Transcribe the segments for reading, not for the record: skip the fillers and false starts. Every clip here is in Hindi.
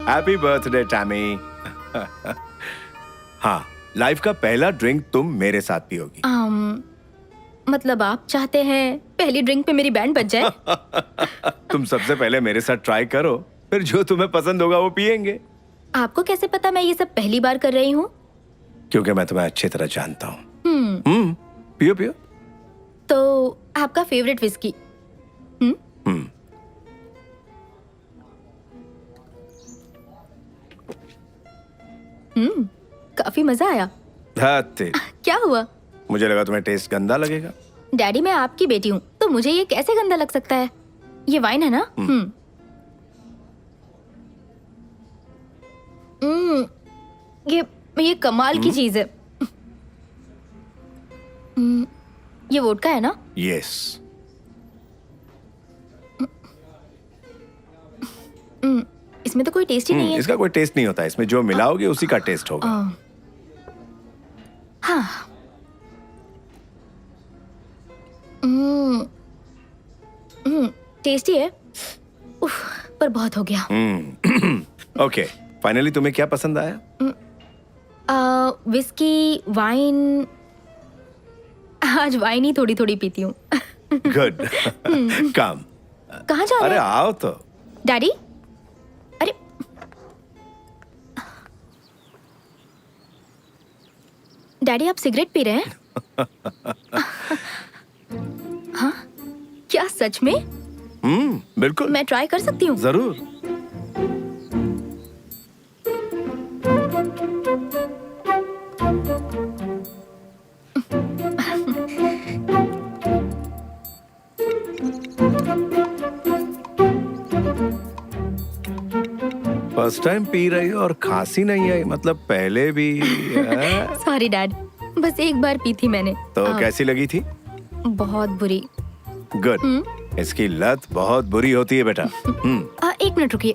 Happy birthday Tammy. हाँ, लाइफ का पहला ड्रिंक तुम मेरे साथ पियोगी। मतलब आप चाहते हैं पहली ड्रिंक पे मेरी बैंड बज जाए? तुम सबसे पहले मेरे साथ ट्राई करो, फिर जो तुम्हें पसंद होगा वो पियेंगे। आपको कैसे पता मैं ये सब पहली बार कर रही हूँ? क्योंकि मैं तुम्हें अच्छी तरह जानता हूँ। पियो पियो। तो आपका फेवरेट विस्की? काफी मजा आया। क्या हुआ? मुझे लगा तुम्हें टेस्ट गंदा लगेगा। डैडी, मैं आपकी बेटी हूँ, तो मुझे ये कैसे गंदा लग सकता है? ये वाइन है ना? ये कमाल की चीज है। ये वोडका है ना? यस। इसमें तो कोई टेस्ट ही नहीं है। इसका कोई टेस्ट नहीं होता, इसमें जो मिलाओगे उसी का टेस्ट होगा। हाँ। टेस्टी है। उफ, पर बहुत हो गया। ओके, फाइनली तुम्हें क्या पसंद आया? Whisky, wine. आज वाइन ही थोड़ी थोड़ी पीती हूँ। गुड। कम। कहाँ जा रहे अरे हैं? आओ तो। डैडी, अरे डैडी, आप सिगरेट पी रहे हैं? हाँ, क्या सच में? बिल्कुल। मैं ट्राई कर सकती हूँ? जरूर। फर्स्ट टाइम पी रही हो और खांसी नहीं आई, मतलब पहले भी? सॉरी डैड, बस एक बार पी थी मैंने। तो कैसी लगी थी? बहुत बुरी। गुड। इसकी लत बहुत बुरी होती है बेटा। एक मिनट रुकिए।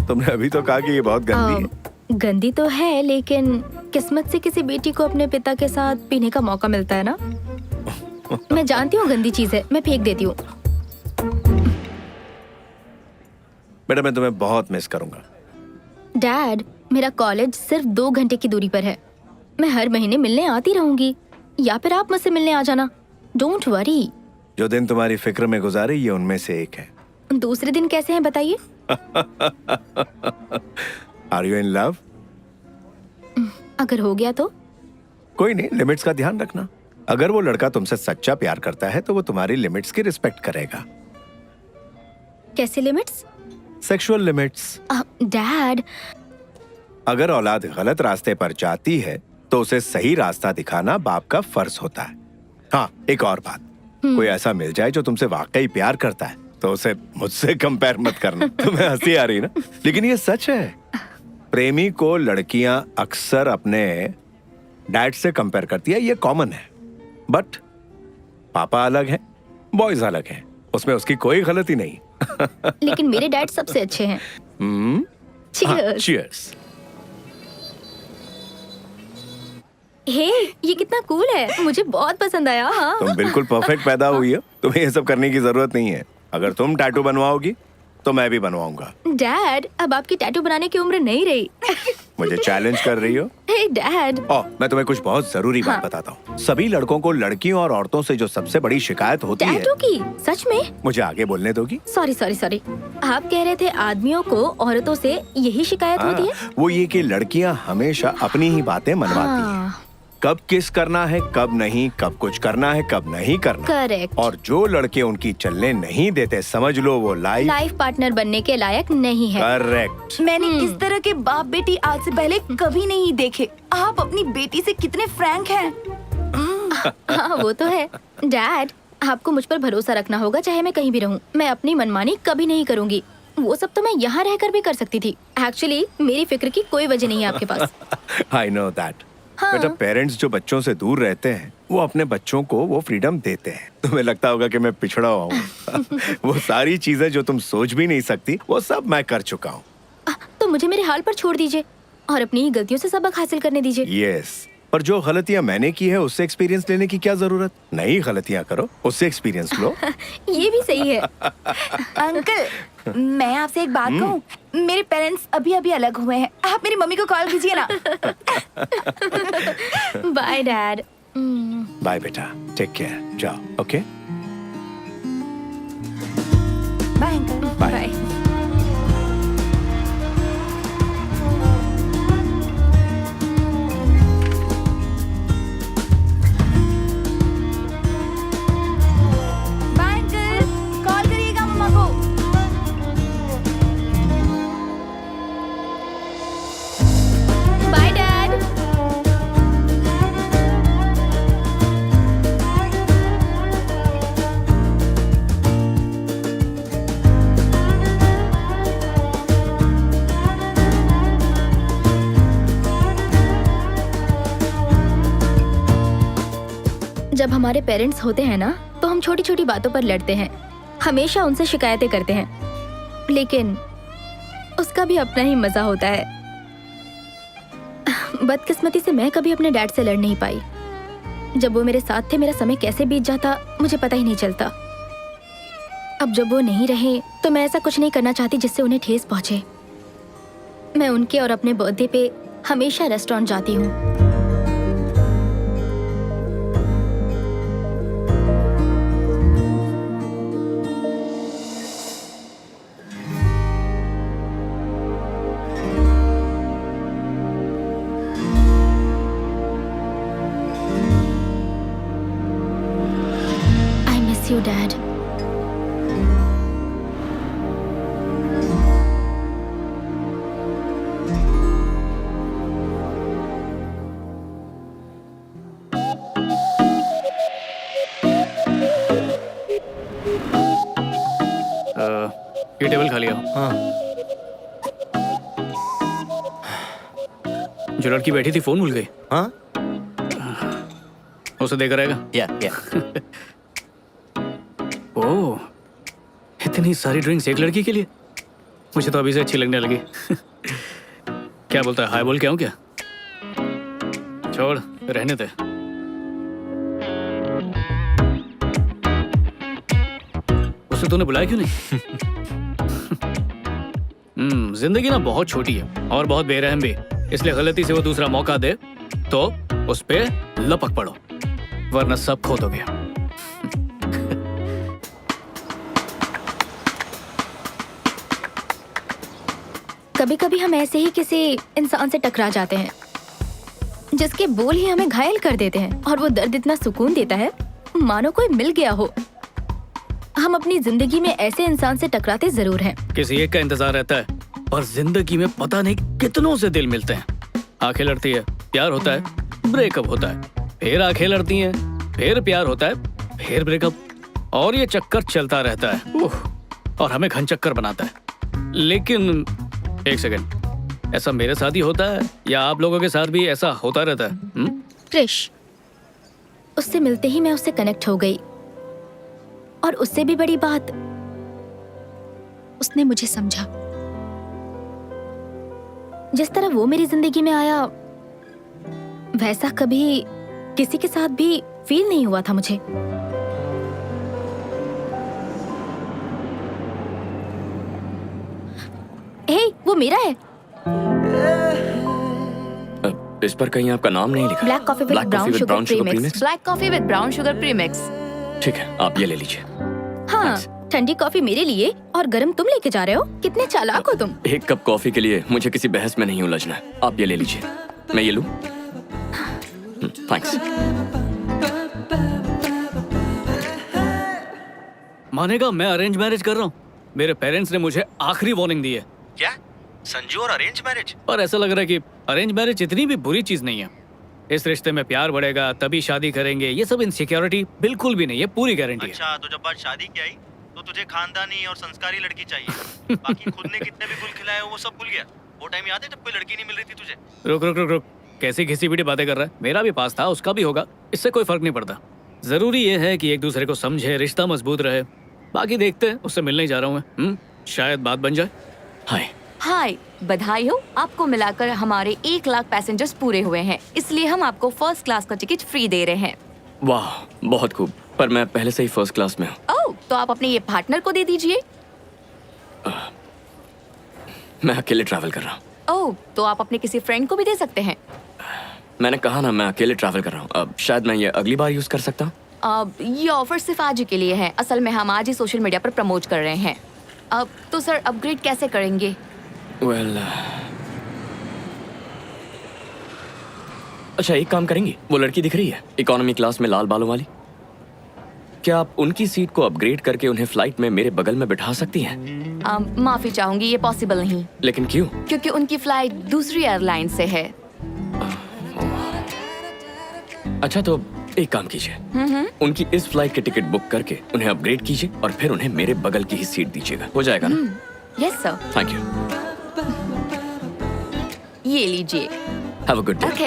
तुमने अभी तो कहा कि ये बहुत गंदी है। गंदी तो है, लेकिन किस्मत से किसी बेटी को अपने पिता के साथ पीने का मौका मिलता है ना। मैं जानती हूँ गंदी चीज है, मैं फेंक देती हूँ। बेटा, मैं तुम्हें बहुत मिस करूंगा। डैड, मेरा कॉलेज सिर्फ 2 घंटे की दूरी पर है। मैं हर महीने मिलने आती रहूंगी, या फिर आप मुझसे मिलने आ जाना। Don't worry. जो दिन तुम्हारी फिक्र में गुजारे, ये उनमें से एक है। दूसरे दिन कैसे हैं बताइए? Are you in love? अगर हो गया तो? कोई नहीं, लिमिट्स का ध्यान रखना। अगर वो लड़का तुमसे सच्चा प्यार करता है तो वो तुम्हारी लिमिट्स की रिस्पेक्ट करेगा। कैसे लिमिट्स? Sexual limits. डैड, अगर औलाद गलत रास्ते पर जाती है तो उसे सही रास्ता दिखाना बाप का फर्ज होता है। हाँ, एक और बात, कोई ऐसा मिल जाए जो तुमसे वाकई प्यार करता है तो उसे मुझसे कंपेयर मत करना। तुम्हें हंसी आ रही ना, लेकिन ये सच है। प्रेमी को लड़कियां अक्सर अपने डैड से कंपेयर करती है, ये कॉमन है। बट पापा अलग है, बॉयज अलग है, उसमें उसकी कोई गलती नहीं। लेकिन मेरे डैड सबसे अच्छे हैं। Cheers. चीयर्स। हे, ये कितना कूल है, मुझे बहुत पसंद आया। हाँ। तुम बिल्कुल परफेक्ट पैदा हुई हो, तुम्हें ये सब करने की जरूरत नहीं है। अगर तुम टैटू बनवाओगी तो मैं भी बनवाऊंगा। डैड, अब आपकी टैटू बनाने की उम्र नहीं रही। मुझे चैलेंज कर रही हो? हे डैड। मैं तुम्हें कुछ बहुत जरूरी बात बताता हूँ। सभी लड़कों को लड़कियों और औरतों से जो सबसे बड़ी शिकायत होती है। टैटू की? सच में? मुझे आगे बोलने दोगी? सॉरी सॉरी सॉरी, आप कह रहे थे आदमियों को औरतों से यही शिकायत होती है? वो ये कि लड़कियाँ हमेशा अपनी ही बातें मनवाती हैं। कब किस करना है, कब नहीं, कब कुछ करना है, कब नहीं करना। करेक्ट। और जो लड़के उनकी चलने नहीं देते, समझ लो वो लाइफ पार्टनर बनने के लायक नहीं है। करेक्ट। मैंने इस तरह के बाप बेटी आज से पहले कभी नहीं देखे। आप अपनी बेटी से कितने फ्रैंक हैं। हाँ, वो तो है। डैड, आपको मुझ पर भरोसा रखना होगा, चाहे मैं कहीं भी रहूं। मैं अपनी मनमानी कभी नहीं करूंगी। वो सब तो मैं यहाँ रहकर भी कर सकती थी। एक्चुअली मेरी फिक्र की कोई वजह नहीं है आपके पास। I know that. हाँ। बेटा, पेरेंट्स जो बच्चों से दूर रहते हैं वो अपने बच्चों को वो फ्रीडम देते हैं। तुम्हें लगता होगा कि मैं पिछड़ा हुआ हूँ। वो सारी चीजें जो तुम सोच भी नहीं सकती, वो सब मैं कर चुका हूँ। तो मुझे मेरे हाल पर छोड़ दीजिए और अपनी ही गलतियों से सबक हासिल करने दीजिए। यस, पर जो गलतियां मैंने की है उससे एक्सपीरियंस लेने की क्या जरूरत? नई गलतियां करो, उससे एक्सपीरियंस लो। ये भी सही है। अंकल, मैं आपसे एक बात कहूँ, मेरे पेरेंट्स अभी अभी अलग हुए हैं, आप मेरी मम्मी को कॉल कीजिए ना। Bye dad. बाय बेटा, टेक केयर, जाओ। Okay, bye uncle. Bye. Bye. Bye uncle, call करिएगा मम्मा को। Bye dad. जब हमारे पेरेंट्स होते हैं ना, तो हम छोटी छोटी बातों पर लड़ते हैं, हमेशा उनसे शिकायतें करते हैं, लेकिन उसका भी अपना ही मजा होता है। बदकिस्मती से मैं कभी अपने डैड से लड़ नहीं पाई। जब वो मेरे साथ थे, मेरा समय कैसे बीत जाता मुझे पता ही नहीं चलता। अब जब वो नहीं रहे, तो मैं ऐसा कुछ नहीं करना चाहती जिससे उन्हें ठेस पहुंचे। मैं उनके और अपने बर्थडे पे हमेशा रेस्टोरेंट जाती हूँ। I miss you, Dad. ये टेबल खाली आओ। हाँ। जो लड़की बैठी थी फोन भूल गई, हाँ? उसे देकर आएगा। या ओह, इतनी सारी ड्रिंक्स एक लड़की के लिए? मुझे तो अभी से अच्छी लगने लगी। क्या बोलता है, हाय बोल के आऊं क्या? छोड़, रहने दे। उसे तूने बुलाया क्यों नहीं? जिंदगी ना बहुत छोटी है और बहुत बेरहम भी, इसलिए गलती से वो दूसरा मौका दे तो उस पे लपक पड़ो, वरना सब खो दोगे। कभी कभी हम ऐसे ही किसी इंसान से टकरा जाते हैं जिसके बोल ही हमें घायल कर देते हैं, और वो दर्द इतना सुकून देता है मानो कोई मिल गया हो। हम अपनी जिंदगी में ऐसे इंसान से टकराते जरूर हैं। किसी एक का इंतजार रहता है, पर जिंदगी में पता नहीं कितनों से दिल मिलते हैं। आंखें लड़ती है, प्यार होता है, ब्रेकअप होता है, फिर आंखें लड़ती हैं, फिर प्यार होता है, फिर ब्रेकअप, और ये चक्कर चलता रहता है। और हमें घन चक्कर बनाता है। लेकिन एक सेकंड, ऐसा मेरे साथ ही होता है या आप लोगों के साथ भी ऐसा होता रहता है? क्रिश, उससे मिलते ही मैं उससे कनेक्ट हो गई, और उससे भी बड़ी बात, उसने मुझे समझा। जिस तरह वो मेरी जिंदगी में आया, वैसा कभी किसी के साथ भी फील नहीं हुआ था मुझे। हे, वो मेरा है। इस पर कहीं आपका नाम नहीं लिखा। Black coffee with brown sugar premix. Black coffee with brown sugar premix. ठीक है, आप ये ले लीजिए। हाँ, ठंडी कॉफी मेरे लिए और गरम तुम लेके जा रहे हो। कितने चालाक हो तुम। एक कप कॉफी के लिए मुझे किसी बहस में नहीं उलझना है। आप ये ले लीजिए। मैं ये लूं? थैंक्स। मानेगा, मैं अरेंज मैरिज कर रहा हूँ। मेरे पेरेंट्स ने मुझे आखिरी वार्निंग दी है। क्या? संजू और अरेंज मैरिज? पर ऐसा लग रहा है कि अरेंज मैरिज इतनी भी बुरी चीज नहीं है। इस रिश्ते में प्यार बढ़ेगा तभी शादी करेंगे, ये सब इनसिक्योरिटी बिल्कुल भी नहीं है, पूरी गारंटी है। अच्छा, तो जब बात शादी की आई तो तुझे खानदानी और संस्कारी लड़की चाहिए। बाकी खुद ने कितने भी गुल खिलाए हो वो सब भूल गया। वो टाइम याद है जब कोई लड़की नहीं मिल रही थी तुझे? रुक रुक रुक रुक, कैसी घिसी पिटी बातें कर रहा है? मेरा भी पास था, उसका भी होगा, इससे कोई फर्क नहीं पड़ता। जरूरी ये है कि एक दूसरे को समझे, रिश्ता मजबूत रहे। बाकी देखते हैं, उससे मिलने ही जा रहा हूँ मैं। शायद बात बन जाए। हाय। हाय, बधाई हो, आपको मिलाकर हमारे 1 लाख पैसेंजर्स पूरे हुए हैं, इसलिए हम आपको फर्स्ट क्लास का टिकट फ्री दे रहे हैं। वाह, बहुत खूब। पर मैं पहले से ही फर्स्ट क्लास में हूँ। ओह, तो आप अपने ये पार्टनर को दे दीजिए। मैं अकेले ट्रैवल कर रहा हूँ। ओह, तो आप अपने किसी फ्रेंड को भी दे सकते हैं। मैंने कहा ना, मैं अकेले ट्रैवल कर रहा हूँ। अब शायद मैं ये अगली बार यूज कर सकता हूँ। अब ये ऑफर सिर्फ आज ही के लिए है। असल में हम आज ही सोशल मीडिया पर प्रमोट कर रहे हैं। अब तो सर अपग्रेड कैसे करेंगे? वेल, अच्छा एक काम करेंगे। वो लड़की दिख रही है इकोनॉमी क्लास में लाल बालों वाली, क्या आप उनकी सीट को अपग्रेड करके उन्हें फ्लाइट में मेरे बगल में बिठा सकती हैं? माफी चाहूंगी, ये पॉसिबल नहीं, लेकिन क्यों? क्योंकि उनकी फ्लाइट दूसरी एयरलाइन से है। अच्छा तो एक काम कीजिए, उनकी इस फ्लाइट के टिकट बुक करके उन्हें अपग्रेड कीजिए और फिर उन्हें मेरे बगल की ही सीट दीजिएगा। हो जाएगा ना? Yes sir. Thank you. ये लीजिए। Have a good day. Okay.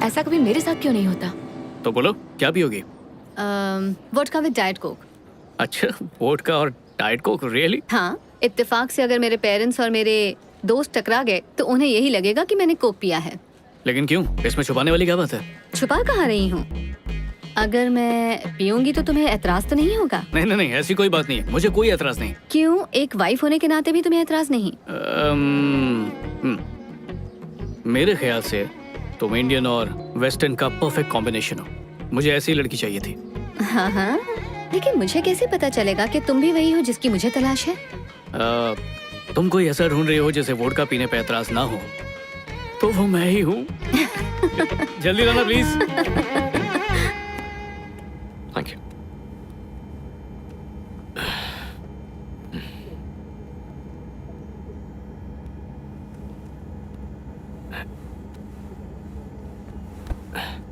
ऐसा कभी मेरे साथ क्यों नहीं होता? तो बोलो क्या पियोगी? Vodka with diet coke. अच्छा, वोडका और डाइट कोक, रियली? हाँ, इत्तेफाक से अगर मेरे पेरेंट्स और मेरे दोस्त टकरा गए तो उन्हें यही लगेगा कि मैंने कोक पिया है। लेकिन क्यों? इसमें छुपाने वाली क्या बात है? छुपा कहाँ रही हूँ? अगर मैं पीऊंगी तो तुम्हें एतराज तो नहीं होगा? नहीं नहीं नहीं, ऐसी कोई बात नहीं है, मुझे कोई एतराज नहीं। क्यों? एक वाइफ होने के नाते भी तुम्हें एतराज नहीं? मेरे ख्याल से तुम इंडियन और वेस्टर्न का परफेक्ट कॉम्बिनेशन हो। मुझे ऐसी लड़की चाहिए थी। हाँ हाँ, लेकिन मुझे कैसे पता चलेगा कि तुम भी वही हो जिसकी मुझे तलाश है? तुम कोई ऐसा ढूंढ रही हो जैसे वोडका पीने पे एतराज ना हो, तो वो मैं ही हूँ। जल्दी लाना please. Thank you.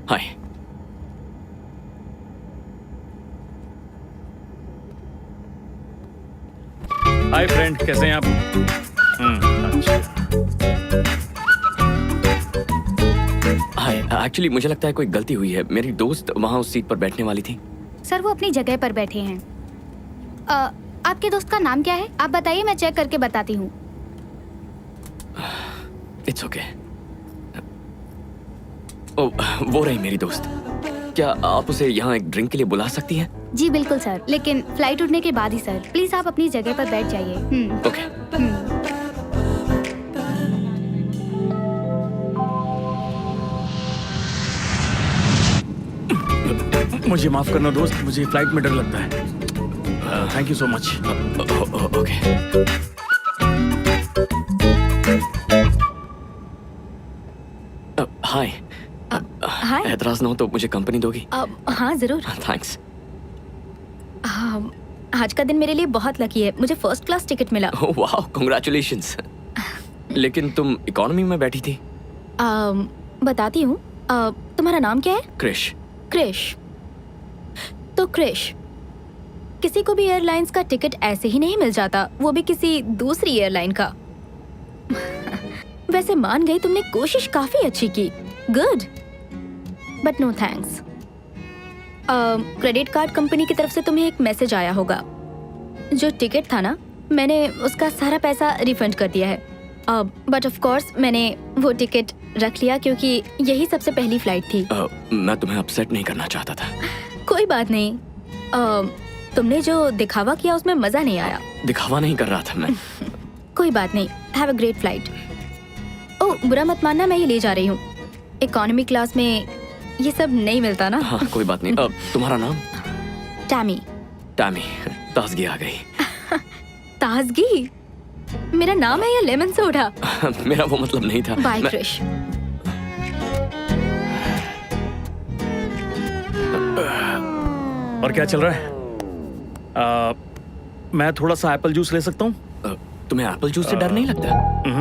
Hi. Hi friend, कैसे हैं आप? अच्छा। हाय, एक्चुअली मुझे लगता है कोई गलती हुई है। मेरी दोस्त वहाँ उस सीट पर बैठने वाली थी। सर वो अपनी जगह पर बैठे हैं। आपके दोस्त का नाम क्या है? आप बताइए, मैं चेक करके बताती हूँ। It's okay. ओ, वो रही मेरी दोस्त। क्या आप उसे यहाँ एक ड्रिंक के लिए बुला सकती हैं? जी बिल्कुल सर, लेकिन फ्लाइट उठने के बाद ही सर। प्लीज आप अपनी जगह पर बैठ जाइए। ओके। मुझे माफ करना दोस्त, मुझे फ्लाइट में डर लगता है। Thank you so much. Okay. Hi. Hi. एतराज ना हो तो मुझे कंपनी दोगी? हाँ जरूर। थैंक्स। आज का दिन मेरे लिए बहुत लकी है, मुझे फर्स्ट क्लास टिकट मिला। वाह, कांग्रेचुलेशंस। लेकिन तुम इकोनॉमी में बैठी थी। बताती हूँ। तुम्हारा नाम क्या है? क्रिश। क्रिश। तो क्रिश, किसी को भी एयरलाइंस का टिकट ऐसे ही नहीं मिल जाता, वो भी किसी दूसरी एयरलाइन का। वैसे मान गई, तुमने कोशिश काफी अच्छी की। Good, but no thanks. Credit card company की तरफ से तुम्हें एक मैसेज आया होगा। जो टिकट था ना, मैंने उसका सारा पैसा रिफंड कर दिया है। बट ऑफ कोर्स मैंने वो टिकट रख लिया क्योंकि यही सबसे पहली फ्लाइट थी। मैं तुम्हें अपसेट नहीं करना चाहता था। कोई बात नहीं। तुमने जो दिखावा किया उसमें मजा नहीं आया। दिखावा नहीं कर रहा था मैं। कोई बात नहीं। Have a great flight. Oh, बुरा मत मानना, मैं ये ले जा रही हूँ। इकोनॉमी क्लास में ये सब नहीं मिलता ना। हाँ, कोई बात नहीं। तुम्हारा नाम? टैमी। टैमी, ताजगी आ गई। ताजगी? मेरा नाम है या लेमन सोडा? मेरा वो मतलब नहीं था। बाय क्रिश। और क्या चल रहा है? मैं थोड़ा सा एप्पल जूस ले सकता हूँ? तुम्हें एप्पल जूस से डर नहीं लगता?